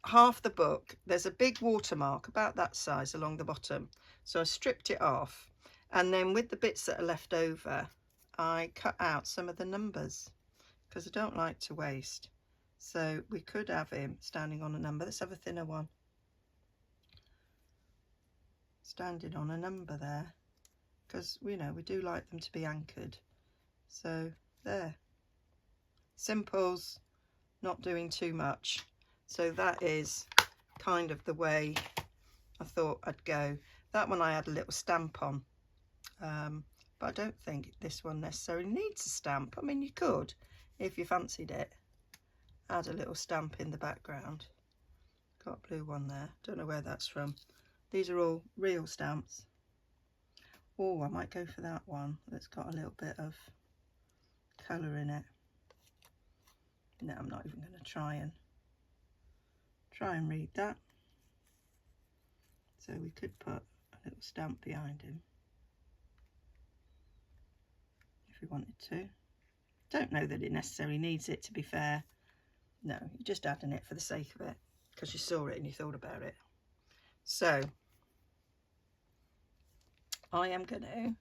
half the book, there's a big watermark about that size along the bottom. So I stripped it off, and then with the bits that are left over, I cut out some of the numbers because I don't like to waste. So we could have him standing on a number. Let's have a thinner one. Standing on a number there, because we do like them to be anchored. So there, simples, not doing too much. So that is kind of the way I thought I'd go. That one I had a little stamp on, but I don't think this one necessarily needs a stamp. I mean, you could, if you fancied it, add a little stamp in the background. Got a blue one there, don't know where that's from. These are all real stamps. Oh, I might go for that one that's got a little bit of colour in it. No, I'm not even going to try and read that. So we could put a little stamp behind him if we wanted to. Don't know that it necessarily needs it, to be fair. No, you're just adding it for the sake of it because you saw it and you thought about it. So I am going to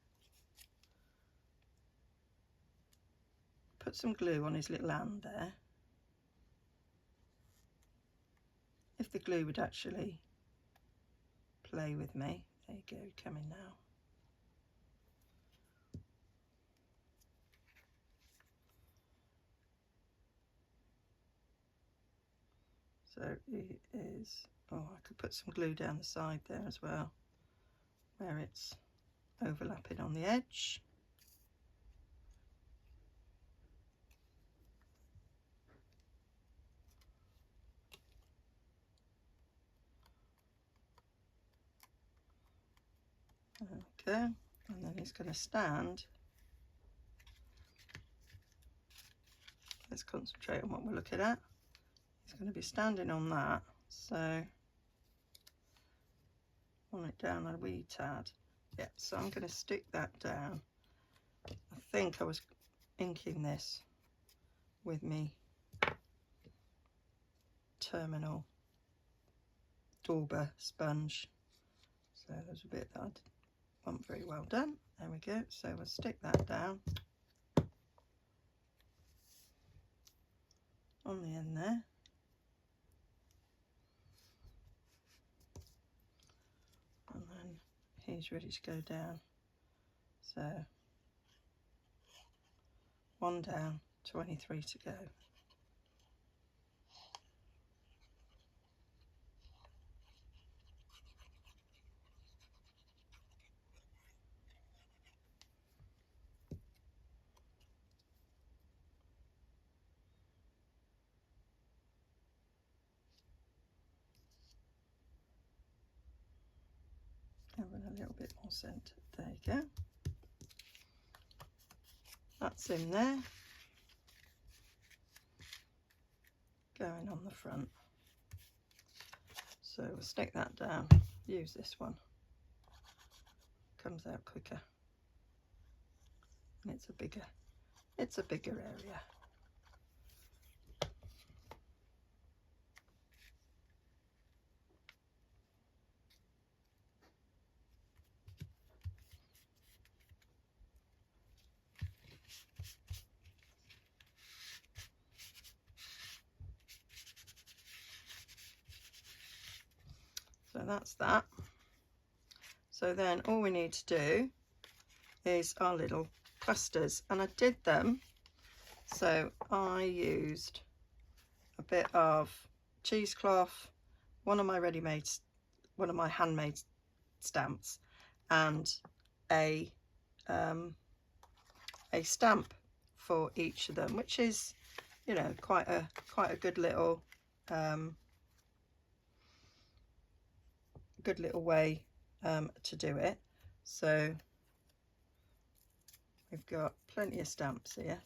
put some glue on his little hand there. If the glue would actually play with me. There you go, coming now. So it is, oh, I could put some glue down the side there as well, where it's overlapping on the edge. Okay, and then he's going to stand. Let's concentrate on what we're looking at. He's going to be standing on that, so want it down a wee tad. Yeah, so I'm going to stick that down. I think I was inking this with me terminal dauber sponge, so there's a bit that I wasn't very well done. There we go, so we'll stick that down on the end there. And then he's ready to go down. So 1 down, 23 to go. Having a little bit more centered. There you go. That's in there. Going on the front. So we'll stick that down. Use this one. Comes out quicker. And it's a bigger area. So that's that. So then all we need to do is our little clusters, and I did them. So I used a bit of cheesecloth, one of my handmade stamps, and a stamp for each of them, which is, you know, quite a good little way to do it. So we've got plenty of stamps here.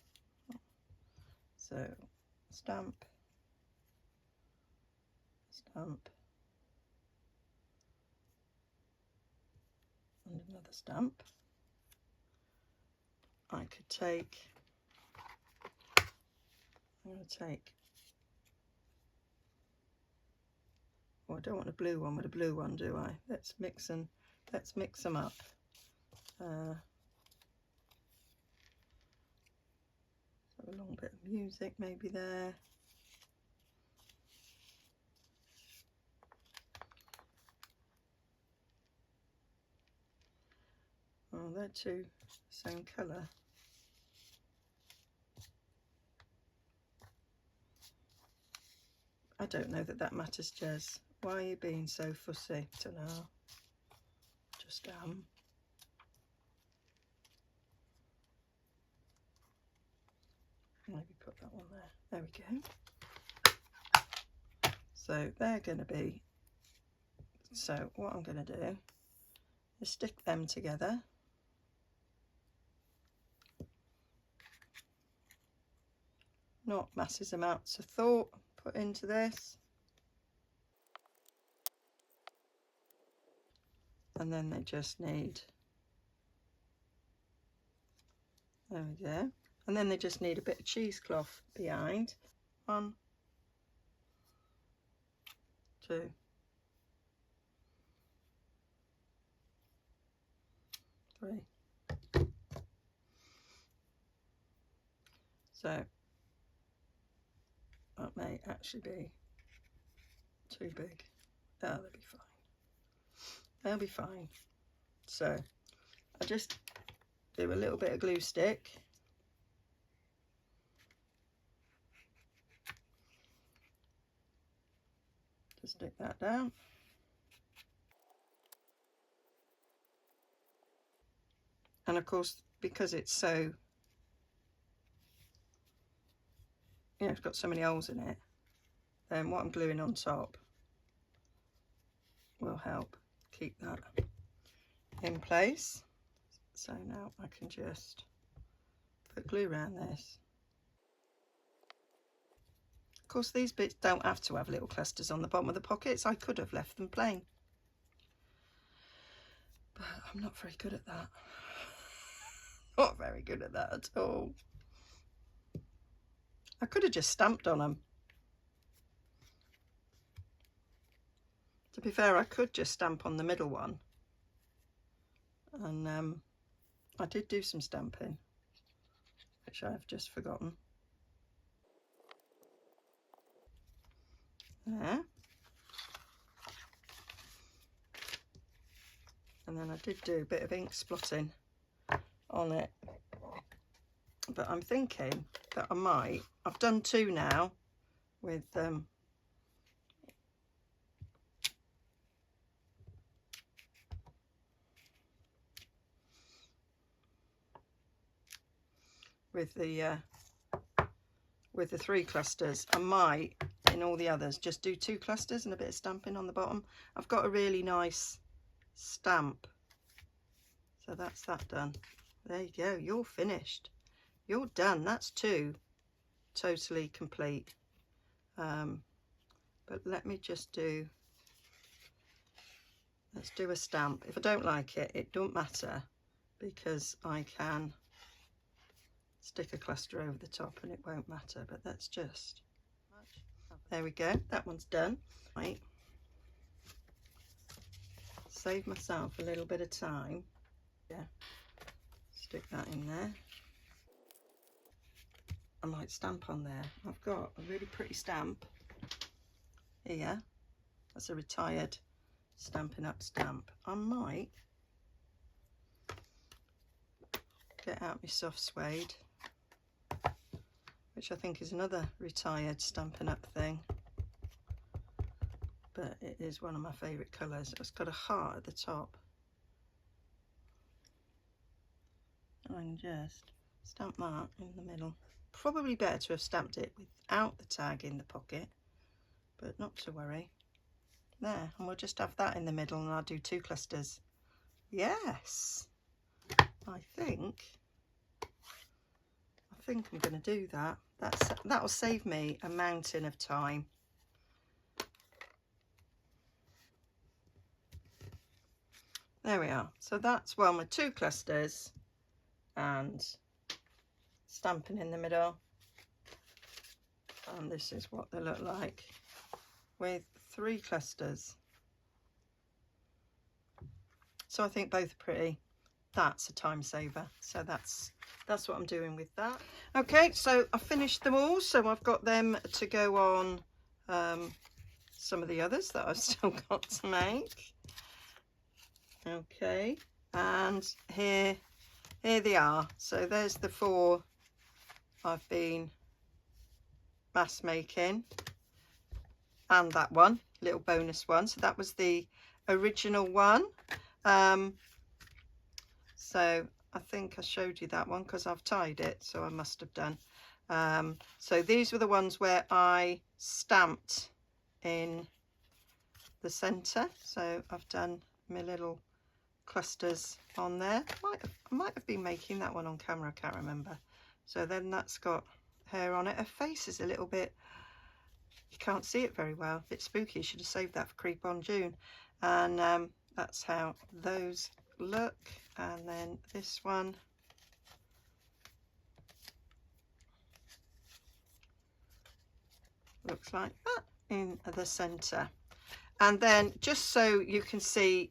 So stamp, stamp, and another stamp. I could take, I'm going to take, oh, I don't want a blue one with a blue one, do I? Let's mix them up. So a long bit of music maybe there. Oh, they're two same colour. I don't know that matters, Jez. Why are you being so fussy? I don't know. Just maybe put that one there. There we go. So they're going to be, so what I'm going to do is stick them together. Not massive amounts of thought put into this. And then they just need, there we go. And then they just need a bit of cheesecloth behind. 1, 2, 3. So that may actually be too big. Oh, they'll be fine. They'll be fine. So I just do a little bit of glue stick. Just stick that down. And of course, because it's so, you know, it's got so many holes in it, then what I'm gluing on top will help keep that in place. So now I can just put glue around this. Of course, these bits don't have to have little clusters on the bottom of the pockets. I could have left them plain, but I'm not very good at that. Not very good at that at all. I could have just stamped on them. To be fair, I could just stamp on the middle one. And I did do some stamping, which I've just forgotten. There. And then I did do a bit of ink splotting on it. But I'm thinking that I might, I've done 2 now with the 3 clusters. I might, in all the others, just do 2 clusters and a bit of stamping on the bottom. I've got a really nice stamp, so that's that done. There you go, you're finished, you're done. That's 2 totally complete. But let me just do, let's do a stamp. If I don't like it, it don't matter, because I can stick a cluster over the top and it won't matter. But that's just, there we go, that one's done. Right, save myself a little bit of time. Yeah, stick that in there. I might stamp on there. I've got a really pretty stamp here. That's a retired Stampin' Up stamp. I might get out my soft suede, which I think is another retired Stampin' Up thing, but it is one of my favourite colours. It's got a heart at the top. I can just Stamp that in the middle. Probably better to have stamped it without the tag in the pocket, but not to worry. There, and we'll just have that in the middle, and I'll do 2 clusters. Yes, I think I'm going to do that. That'll save me a mountain of time. There we are. So that's one with 2 clusters and stamping in the middle. And this is what they look like with 3 clusters. So I think both are pretty. That's a time saver. So that's what I'm doing with that. Okay, so I finished them all. So I've got them to go on some of the others that I've still got to make. Okay, and here they are. So there's the 4 I've been mass making, and that one, little bonus one. So that was the original one. So I think I showed you that one because I've tied it, so I must have done. So these were the ones where I stamped in the centre. So I've done my little clusters on there. I might have been making that one on camera, I can't remember. So then that's got hair on it. Her face is a little bit, you can't see it very well, a bit spooky. Should have saved that for Creep on June. And that's how those look. And then this one, looks like that in the centre. And then just so you can see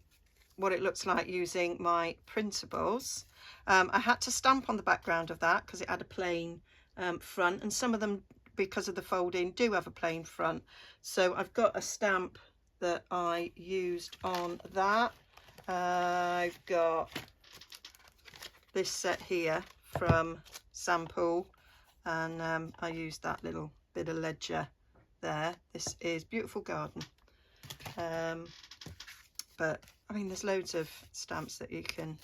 what it looks like using my printables, I had to stamp on the background of that because it had a plain front, and some of them, because of the folding, do have a plain front. So I've got a stamp that I used on that. I've got this set here from Sample, and I used that little bit of ledger there. This is Beautiful Garden, but I mean there's loads of stamps that you can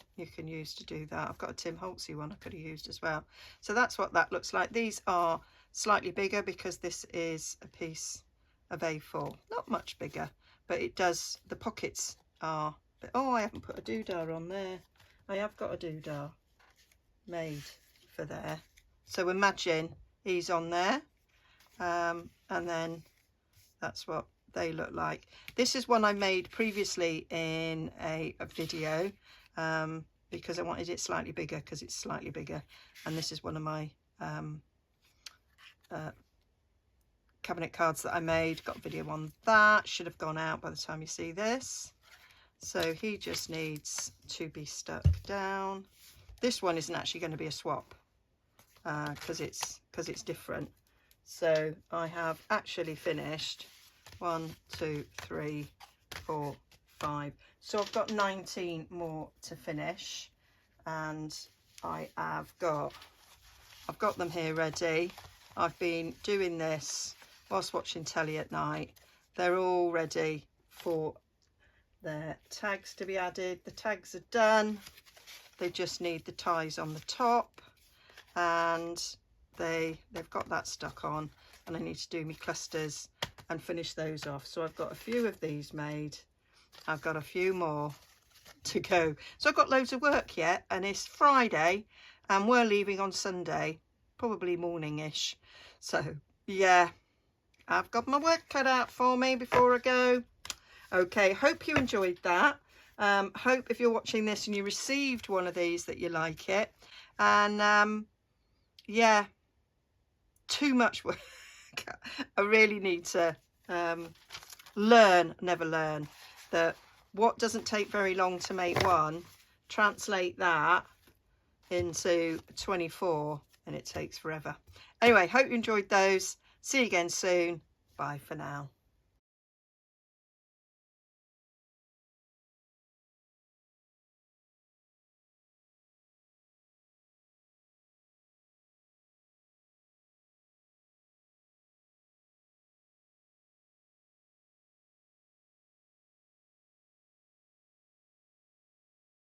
use to do that. I've got a Tim Holtzy one I could have used as well. So that's what that looks like. These are slightly bigger because this is a piece of A4, not much bigger, but it does, the pockets are, oh, I haven't put a doodah on there. I have got a doodah made for there. So imagine he's on there, and then that's what they look like. This is one I made previously in a video because I wanted it slightly bigger, because it's slightly bigger. And this is one of my cabinet cards that I made. Got a video on that, should have gone out by the time you see this. So he just needs to be stuck down. This one isn't actually going to be a swap because it's different. So I have actually finished 1, 2, 3, 4, 5. So I've got 19 more to finish, and I've got them here ready. I've been doing this whilst watching telly at night. They're all ready for their tags to be added. The tags are done. They just need the ties on the top, and they've got that stuck on, and I need to do my clusters and finish those off. So I've got a few of these made. I've got a few more to go. So I've got loads of work yet, and it's Friday and we're leaving on Sunday, probably morning-ish. So yeah, I've got my work cut out for me before I go. Okay, hope you enjoyed that. Hope if you're watching this and you received one of these that you like it. And yeah, too much work. I really need to never learn that what doesn't take very long to make one, translate that into 24 and it takes forever. Anyway, hope you enjoyed those. See you again soon. Bye for now.